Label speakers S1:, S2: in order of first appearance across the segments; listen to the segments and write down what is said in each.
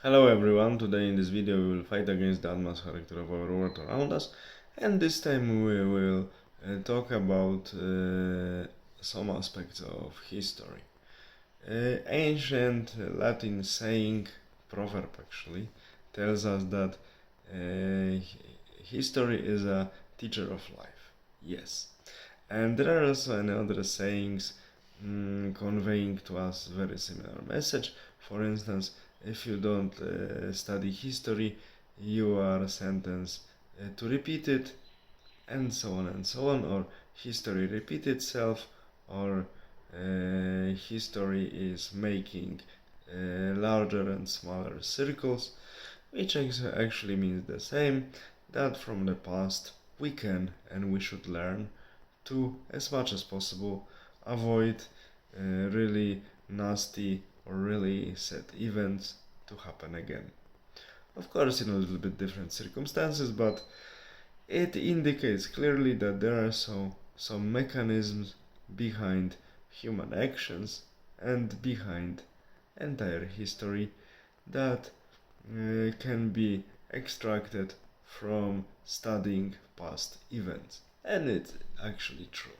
S1: Hello everyone, today in this video we will fight against the advanced character of our world around us, and this time we will talk about some aspects of history. Ancient Latin saying, proverb actually, tells us that history is a teacher of life. Yes. And there are also other sayings conveying to us very similar message. For instance, if you don't study history, you are sentenced to repeat it, and so on and so on, or history repeats itself, or history is making larger and smaller circles, which actually means the same, that from the past we can and we should learn to, as much as possible, avoid really nasty or really sad events to happen again. Of course, in a little bit different circumstances, but it indicates clearly that there are some mechanisms behind human actions and behind entire history that can be extracted from studying past events. And it's actually true.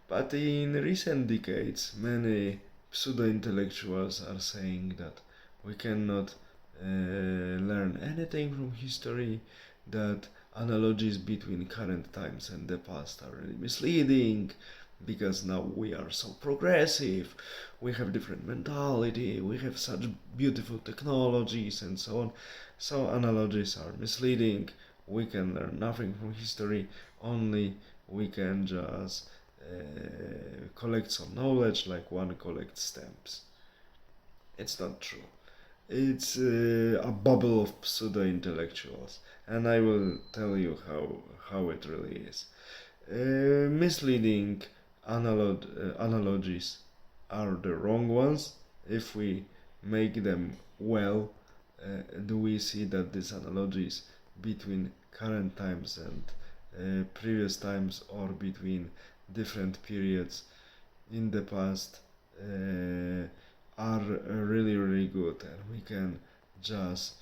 S1: But in recent decades, many pseudo-intellectuals are saying that we cannot learn anything from history, that analogies between current times and the past are really misleading, because now we are so progressive, we have different mentality, we have such beautiful technologies and so on. So analogies are misleading. We can learn nothing from history, only we can just collect some knowledge like one collects stamps. It's not true. It's a bubble of pseudo-intellectuals, and I will tell you how it really is. Misleading analogies are the wrong ones. If we make them well, do we see that these analogies between current times and previous times, or between different periods in the past, are really good, and we can just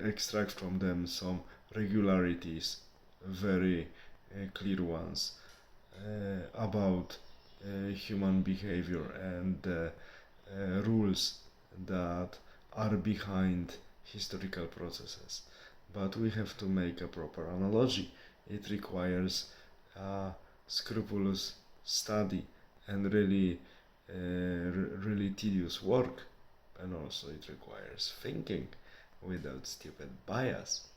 S1: extract from them some regularities, very clear ones, about human behavior and rules that are behind historical processes. But we have to make a proper analogy. It requires scrupulous study and really tedious work, and also it requires thinking without stupid bias,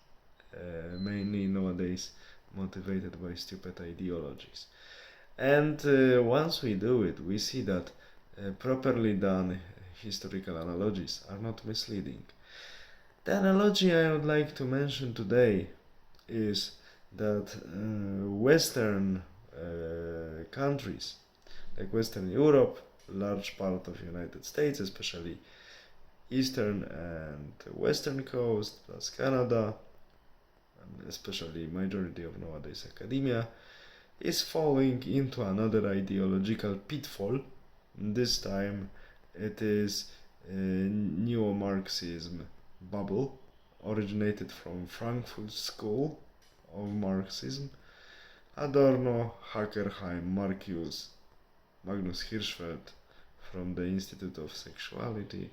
S1: mainly nowadays motivated by stupid ideologies. And once we do it, we see that properly done historical analogies are not misleading. The analogy I would like to mention today is that Western countries, like Western Europe, large part of United States, especially eastern and western coast, plus Canada, and especially majority of nowadays academia, is falling into another ideological pitfall. This time it is a neo-Marxism bubble, originated from Frankfurt School of Marxism. Adorno, Hackerheim, Marcuse, Magnus Hirschfeld from the Institute of Sexuality.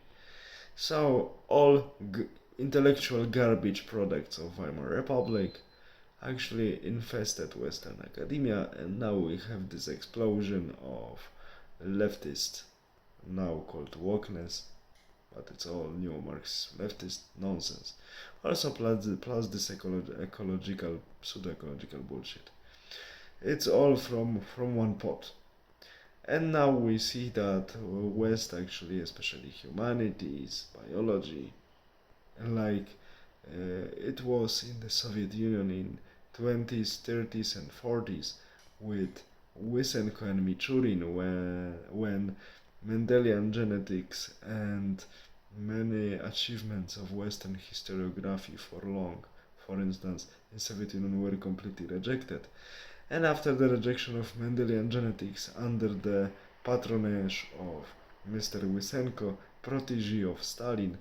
S1: So all intellectual garbage products of Weimar Republic actually infested Western academia, and now we have this explosion of leftist, now called wokeness, but it's all neo-Marxist leftist nonsense. Also plus this ecological, pseudo-ecological bullshit. It's all from one pot. And now we see that West actually, especially humanities, biology, like it was in the Soviet Union in 20s, 30s and 40s with Wysenko and Michurin, when Mendelian genetics and many achievements of Western historiography for long, for instance, in Soviet Union, were completely rejected. And after the rejection of Mendelian genetics under the patronage of Mr. Wysenko, protege of Stalin,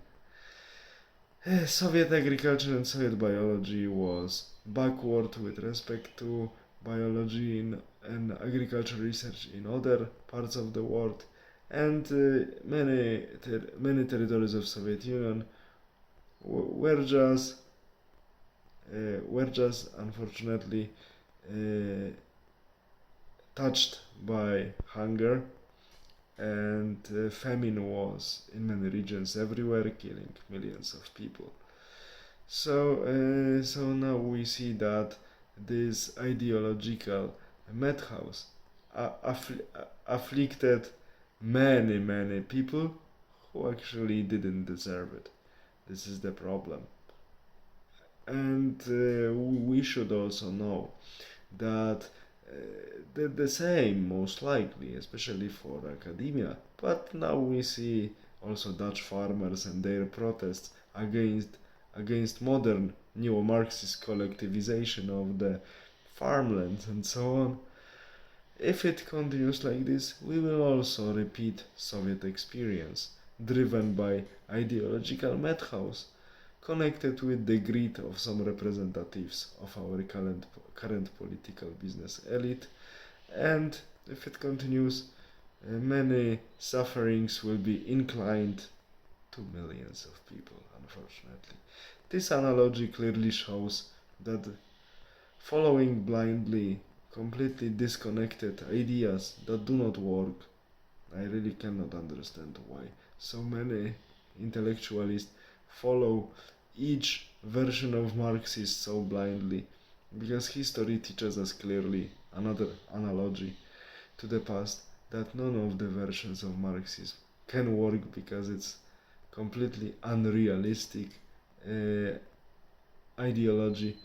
S1: Soviet agriculture and Soviet biology was backward with respect to biology and agricultural research in other parts of the world, and many territories of Soviet Union were just unfortunately uh, touched by hunger, and famine was in many regions everywhere, killing millions of people. So now we see that this ideological madhouse afflicted many people who actually didn't deserve it. This is the problem. And we should also know that the same, most likely, especially for academia. But now we see also Dutch farmers and their protests against modern neo-Marxist collectivization of the farmlands and so on. If it continues like this, we will also repeat Soviet experience, driven by ideological madhouse, connected with the greed of some representatives of our current political business elite, and if it continues, many sufferings will be inclined to millions of people, unfortunately. This analogy clearly shows that following blindly completely disconnected ideas that do not work, I really cannot understand why so many intellectualists follow each version of Marxism so blindly, because history teaches us clearly another analogy to the past, that none of the versions of Marxism can work because it's completely unrealistic uh, ideology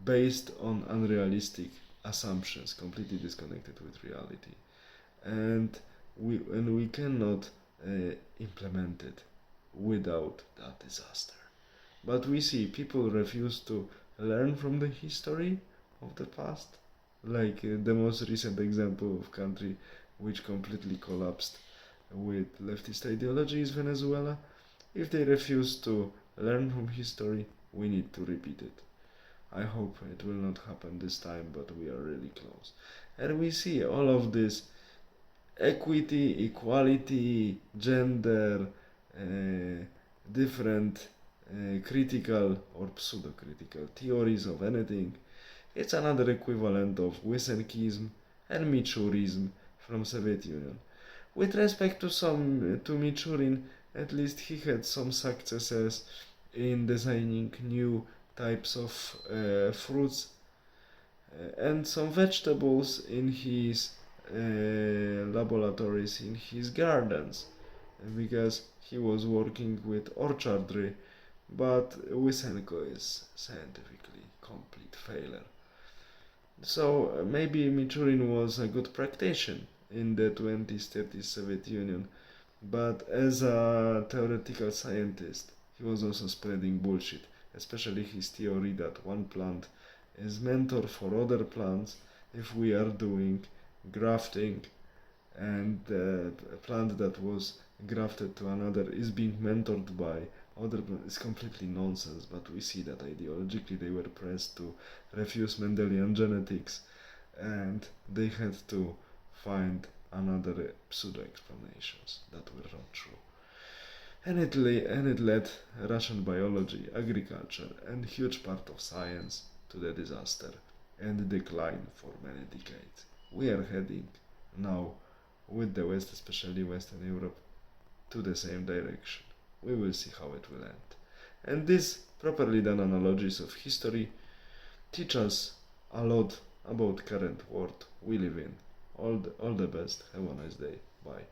S1: based on unrealistic assumptions, completely disconnected with reality, and we cannot implement it without that disaster. But we see people refuse to learn from the history of the past, like the most recent example of country which completely collapsed with leftist ideology is Venezuela. If they refuse to learn from history, we need to repeat it. I hope it will not happen this time, but we are really close. And we see all of this equity, equality, gender, different critical or pseudo-critical theories of anything. It's another equivalent of Wysenkism and Michurism from Soviet Union. With respect to Michurin, at least he had some successes in designing new types of fruits and some vegetables in his laboratories, in his gardens, because he was working with orchardry, but Wysenko is scientifically complete failure. So maybe Michurin was a good practitioner in the 20s, 30s Soviet Union, but as a theoretical scientist, he was also spreading bullshit, especially his theory that one plant is mentor for other plants if we are doing grafting, and the plant that was grafted to another is being mentored by other plants. It's completely nonsense, but we see that ideologically they were pressed to refuse Mendelian genetics, and they had to find another pseudo explanations that were not true. And it led Russian biology, agriculture, and huge part of science to the disaster and decline for many decades. We are heading now with the West, especially Western Europe, to the same direction. We will see how it will end. And these properly done analogies of history teach us a lot about current world we live in. All the best. Have a nice day. Bye.